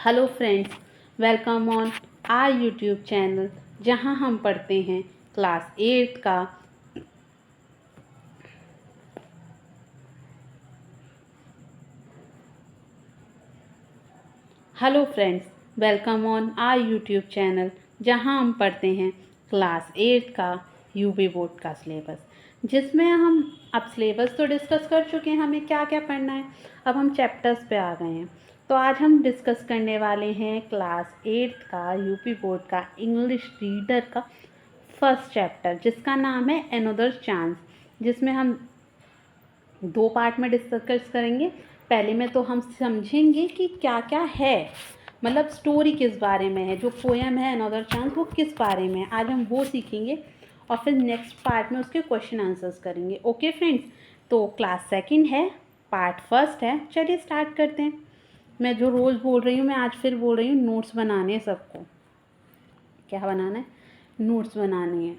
Hello friends, welcome on our YouTube channel जहां हम पढ़ते हैं क्लास 8 का hello friends, welcome on our YouTube channel जहां हम पढ़ते हैं क्लास 8 का यूपी बोर्ड का सिलेबस, जिसमें हम अब सिलेबस तो डिस्कस कर चुके हैं हमें क्या क्या पढ़ना है। अब हम चैप्टर्स पे आ गए हैं। तो आज हम डिस्कस करने वाले हैं क्लास 8 का यूपी बोर्ड का इंग्लिश रीडर का फर्स्ट चैप्टर, जिसका नाम है अनदर चांस, जिसमें हम दो पार्ट में डिस्कस करेंगे। पहले में तो हम समझेंगे कि क्या क्या है, मतलब स्टोरी किस बारे में है, जो पोएम है अनदर चांस वो किस बारे में है, आज हम वो सीखेंगे। और फिर नेक्स्ट पार्ट में उसके क्वेश्चन आंसर्स करेंगे। ओके फ्रेंड्स, तो क्लास सेकंड है, पार्ट फर्स्ट है। चलिए स्टार्ट करते हैं। मैं जो रोज़ बोल रही हूँ मैं आज फिर बोल रही हूँ, नोट्स बनाने हैं सबको। क्या बनाना है? नोट्स बनाने हैं।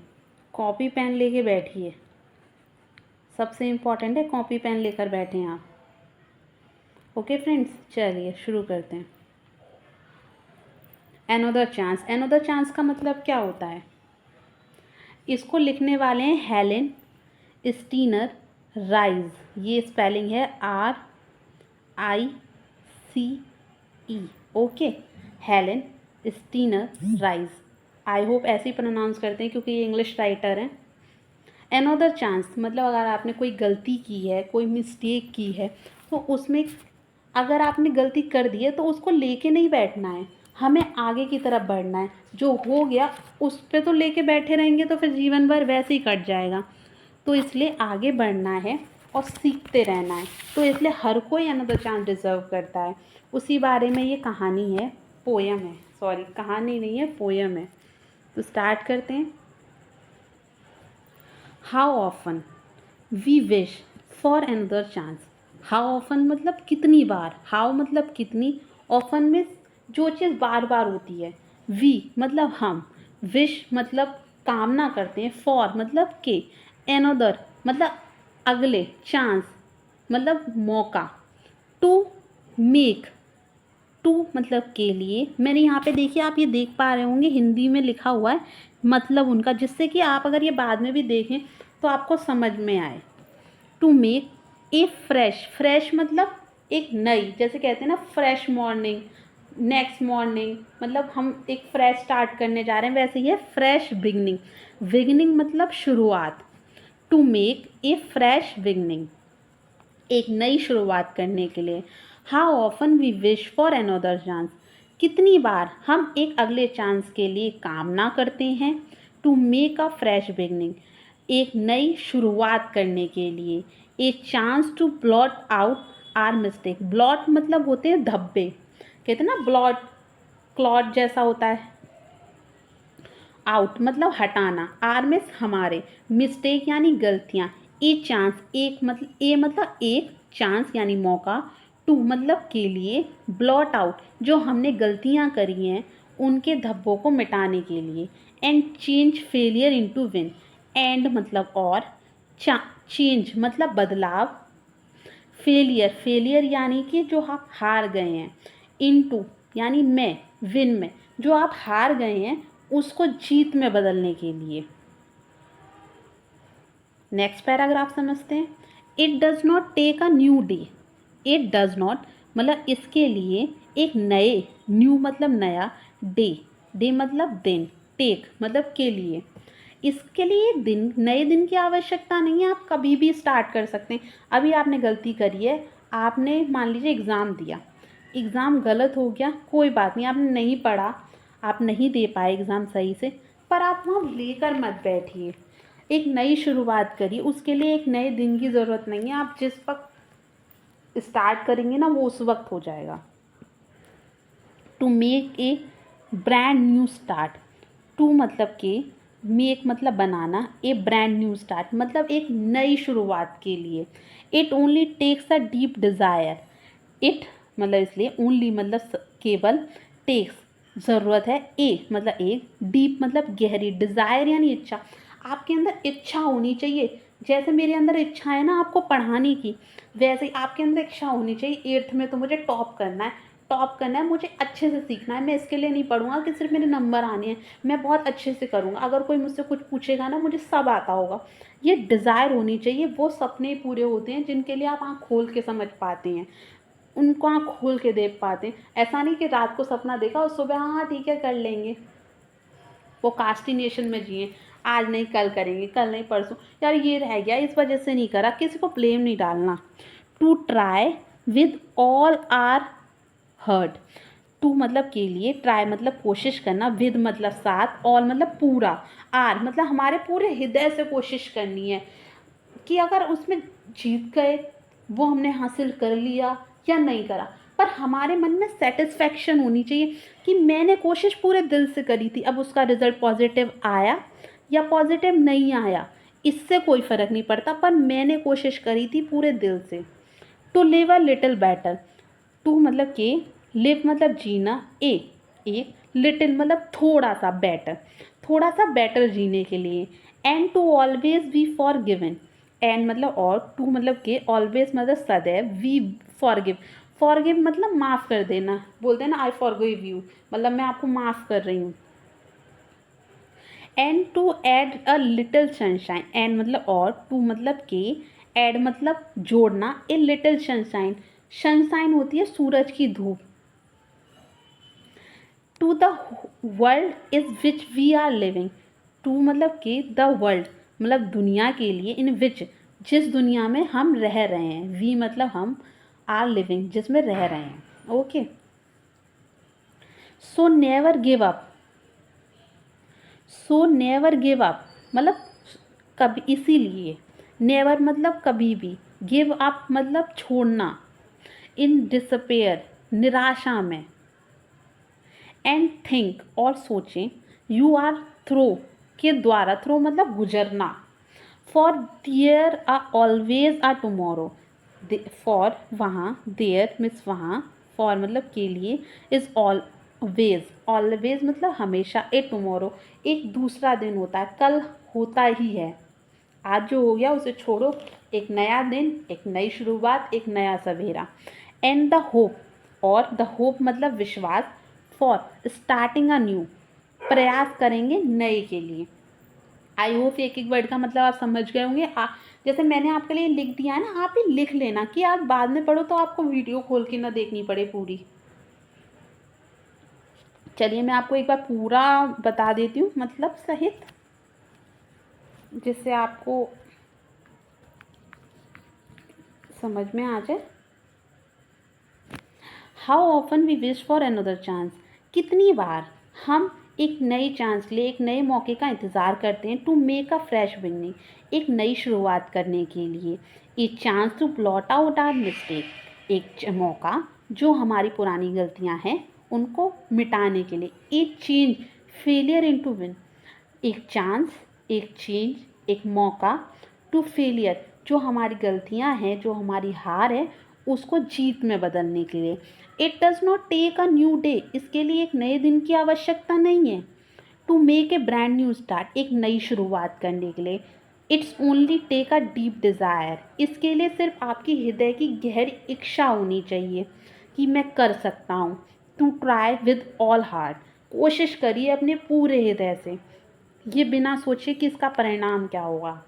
कॉपी पेन लेके बैठिए, सबसे इम्पॉर्टेंट है कॉपी पेन लेकर बैठें आप। ओके फ्रेंड्स, चलिए शुरू करते हैं। अनदर चांस, अनदर चांस का मतलब क्या होता है? इसको लिखने वाले हैं हेलेन स्टीनर राइज। ये स्पेलिंग है RICE। Okay, Helen Steiner rise. I hope ऐसे ही प्रोनाउंस करते हैं क्योंकि ये इंग्लिश राइटर हैं। अनदर चांस मतलब अगर आपने कोई गलती की है, कोई मिस्टेक की है, तो उसमें अगर आपने गलती कर दी है तो उसको लेके नहीं बैठना है, हमें आगे की तरफ बढ़ना है। जो हो गया उस पे तो लेके बैठे रहेंगे तो फिर जीवन भर वैसे ही कट जाएगा। तो इसलिए आगे बढ़ना है और सीखते रहना है। तो इसलिए हर कोई अनदर चांस डिज़र्व करता है। उसी बारे में ये कहानी है, पोयम है, सॉरी कहानी नहीं है, पोयम है। तो स्टार्ट करते हैं। How often we wish for another chance. How often मतलब कितनी बार, हाउ मतलब कितनी, ऑफन में जो चीज़ बार बार होती है। वी मतलब हम, विश मतलब कामना करते हैं, फॉर मतलब के, अनदर मतलब अगले, चांस मतलब मौका, टू मेक, टू मतलब के लिए। मैंने यहाँ पे देखिए, आप ये देख पा रहे होंगे हिंदी में लिखा हुआ है मतलब उनका, जिससे कि आप अगर ये बाद में भी देखें तो आपको समझ में आए। To make a fresh, fresh मतलब एक नई, जैसे कहते हैं ना फ्रेश मॉर्निंग, नेक्स्ट मॉर्निंग, मतलब हम एक फ्रेश स्टार्ट करने जा रहे हैं, वैसे ही है फ्रेश बिगनिंग। बिगनिंग मतलब शुरुआत। To make a fresh beginning, एक नई शुरुआत करने के लिए। How often we wish for another chance, कितनी बार हम एक अगले चांस के लिए कामना करते हैं। To make a fresh beginning, एक नई शुरुआत करने के लिए। A chance to blot out our mistake, blot मतलब होते हैं धब्बे, कहते हैं ना ब्लॉट, क्लॉट जैसा होता है। आउट मतलब हटाना, आर में हमारे, मिस्टेक यानी गलतियाँ। ए चांस, एक मतलब ए मतलब एक, चांस यानी मौका, टू मतलब के लिए, ब्लॉट आउट जो हमने गलतियाँ करी हैं उनके धब्बों को मिटाने के लिए। And change failure into win, and मतलब और, चेंज मतलब बदलाव, फेलियर, फेलियर यानी कि जो आप हार गए हैं, इनटू यानी में, विन में जो आप हार गए हैं उसको जीत में बदलने के लिए। नेक्स्ट पैराग्राफ समझते हैं। It does not take a new day, it does not मतलब इसके लिए एक नए, न्यू मतलब नया, डे, डे मतलब दिन, टेक मतलब के लिए, इसके लिए दिन, नए दिन की आवश्यकता नहीं है, आप कभी भी स्टार्ट कर सकते हैं। अभी आपने गलती करी है, आपने मान लीजिए एग्ज़ाम दिया, एग्ज़ाम गलत हो गया, कोई बात नहीं, आपने नहीं पढ़ा, आप नहीं दे पाए एग्ज़ाम सही से, पर आप वहाँ लेकर मत बैठिए। एक नई शुरुआत करिए, उसके लिए एक नए दिन की ज़रूरत नहीं है, आप जिस वक्त स्टार्ट करेंगे ना वो उस वक्त हो जाएगा। To make a brand new start, to मतलब के, मेक मतलब बनाना, ए ब्रांड न्यू स्टार्ट मतलब एक नई शुरुआत के लिए। It only takes a deep desire, it मतलब इसलिए, ओनली मतलब केवल, टेक्स ज़रूरत है, ए मतलब एक, डीप मतलब गहरी, डिज़ायर यानी इच्छा। आपके अंदर इच्छा होनी चाहिए, जैसे मेरे अंदर इच्छा है ना आपको पढ़ाने की, वैसे ही आपके अंदर इच्छा होनी चाहिए। 8th में तो मुझे टॉप करना है, टॉप करना है, मुझे अच्छे से सीखना है। मैं इसके लिए नहीं पढ़ूंगा कि सिर्फ मेरे नंबर आने हैं, मैं बहुत अच्छे से करूँगा। अगर कोई मुझसे कुछ पूछेगा ना, मुझे सब आता होगा। ये डिज़ायर होनी चाहिए। वो सपने पूरे होते हैं जिनके लिए आप आँख खोल के समझ पाते हैं, उनको आँख खोल के देख पाते हैं। ऐसा नहीं कि रात को सपना देखा और सुबह हाँ ठीक है कर लेंगे, प्रोक्रास्टिनेशन में जिए, आज नहीं कल करेंगे, कल नहीं परसों, यार ये रह गया इस वजह से नहीं करा, किसी को ब्लेम नहीं डालना। To try with all our heart. To मतलब के लिए, ट्राई मतलब कोशिश करना, विद मतलब साथ, ऑल मतलब पूरा, आर मतलब हमारे पूरे हृदय से कोशिश करनी है कि अगर उसमें जीत गए, वो हमने हासिल कर लिया या नहीं करा, पर हमारे मन में सेटिस्फैक्शन होनी चाहिए कि मैंने कोशिश पूरे दिल से करी थी। अब उसका रिजल्ट पॉजिटिव आया या पॉजिटिव नहीं आया, इससे कोई फ़र्क नहीं पड़ता, पर मैंने कोशिश करी थी पूरे दिल से। To live a little better. To मतलब के, लिव मतलब जीना, एक लिटिल मतलब थोड़ा सा, बेटर थोड़ा सा बेटर जीने के लिए। And to always be forgiven. And मतलब और, टू मतलब के, ऑलवेज मतलब सदैव, वी फॉरगिव। फॉरगिव मतलब माफ़ कर देना, बोलते हैं ना आई फॉरगिव यू, मतलब मैं आपको माफ़ कर रही हूँ। And to add a little sunshine. And मतलब और, टू मतलब के, ऐड मतलब जोड़ना, ए लिटिल सनशाइन। सनशाइन होती है सूरज की धूप। To the world is which we are living. To मतलब कि द वर्ल्ड मतलब दुनिया के लिए, इन विच जिस दुनिया में हम रह रहे हैं, वी मतलब हम, आर लिविंग जिसमें रह रहे हैं। Okay, so never give up. So never give up मतलब कभी, इसीलिए, नेवर मतलब कभी भी, गिव अप मतलब छोड़ना, इन डिसपेयर निराशा में, एंड थिंक और सोचें, यू आर थ्रो के द्वारा, थ्रो मतलब गुजरना, for there are always a tomorrow. For वहाँ, देयर मीन्स वहाँ, फॉर मतलब के लिए, इज़ ऑलवेज, ऑलवेज मतलब हमेशा, ए टमोरो एक दूसरा दिन होता है, कल होता ही है। आज जो हो गया उसे छोड़ो, एक नया दिन, एक नई शुरुआत, एक नया सवेरा। एंड द होप, और द होप मतलब विश्वास, फॉर स्टार्टिंग अ न्यू प्रयास करेंगे नए के लिए। आई होप एक एक वर्ड का मतलब आप समझ गए होंगे। जैसे मैंने आपके लिए लिख दिया है ना, आप ही लिख लेना कि आप बाद में पढ़ो तो आपको वीडियो खोल के ना देखनी पड़े पूरी। चलिए मैं आपको एक बार पूरा बता देती हूँ मतलब सहित, जिससे आपको समझ में आ जाए। How often we wish for another chance. कितनी बार हम एक नई चांस के लिए, एक नए मौके का इंतज़ार करते हैं। To make a fresh beginning, एक नई शुरुआत करने के लिए। A chance to blot out our mistake, एक मौका जो हमारी पुरानी गलतियां हैं उनको मिटाने के लिए। ए चेंज फेलियर इनटू विन, एक चांस, एक चेंज, एक मौका, टू फेलियर जो हमारी गलतियां हैं, जो हमारी हार है, उसको जीत में बदलने के लिए। It does not take a new day, इसके लिए एक नए दिन की आवश्यकता नहीं है। To make a brand new start, एक नई शुरुआत करने के लिए। It's only take a deep desire, इसके लिए सिर्फ आपकी हृदय की गहरी इच्छा होनी चाहिए कि मैं कर सकता हूँ। To try with all heart, कोशिश करिए अपने पूरे हृदय से, ये बिना सोचे कि इसका परिणाम क्या होगा।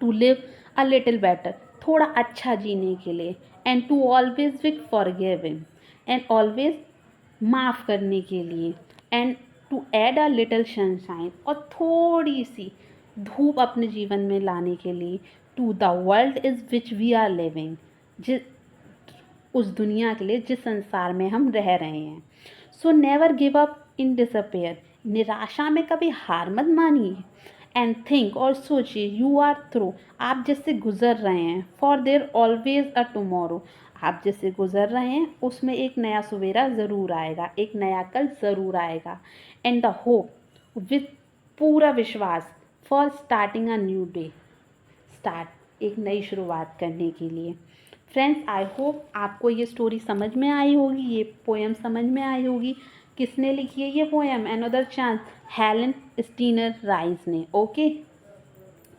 To live a little better, थोड़ा अच्छा जीने के लिए। एंड टू ऑलवेज विक फॉरगिविंग, एंड ऑलवेज माफ़ करने के लिए। And to add a little sunshine, और थोड़ी सी धूप अपने जीवन में लाने के लिए। To the world is which we are living, जिस उस दुनिया के लिए जिस संसार में हम रह रहे हैं। So never give up in disappear, निराशा में कभी हार मत मानिए। एंड थिंक और सोचिए, यू आर थ्रू, आप जिससे गुजर रहे हैं, for their always a tomorrow, आप जिससे गुजर रहे हैं उसमें एक नया सवेरा ज़रूर आएगा, एक नया कल ज़रूर आएगा। एंड द होप विथ पूरा विश्वास, for starting a new day, start एक नई शुरुआत करने के लिए। फ्रेंड्स आई होप आपको ये स्टोरी समझ में आई होगी, ये पोएम समझ में आई होगी। किसने लिखी है ये poem? Another chance, Helen Steiner rice ने। ओके,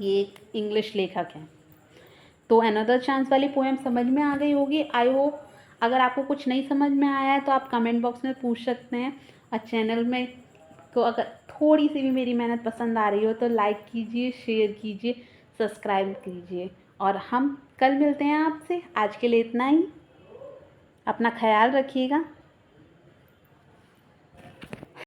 ये एक इंग्लिश लेखक हैं। तो अनदर चांस वाली पोएम समझ में आ गई होगी। आई होप अगर आपको कुछ नहीं समझ में आया है तो आप कमेंट बॉक्स में पूछ सकते हैं। और चैनल में को अगर थोड़ी सी भी मेरी मेहनत पसंद आ रही हो तो लाइक कीजिए, शेयर कीजिए, सब्सक्राइब कीजिए। और हम कल मिलते हैं आपसे। आज के लिए इतना ही। अपना ख्याल रखिएगा।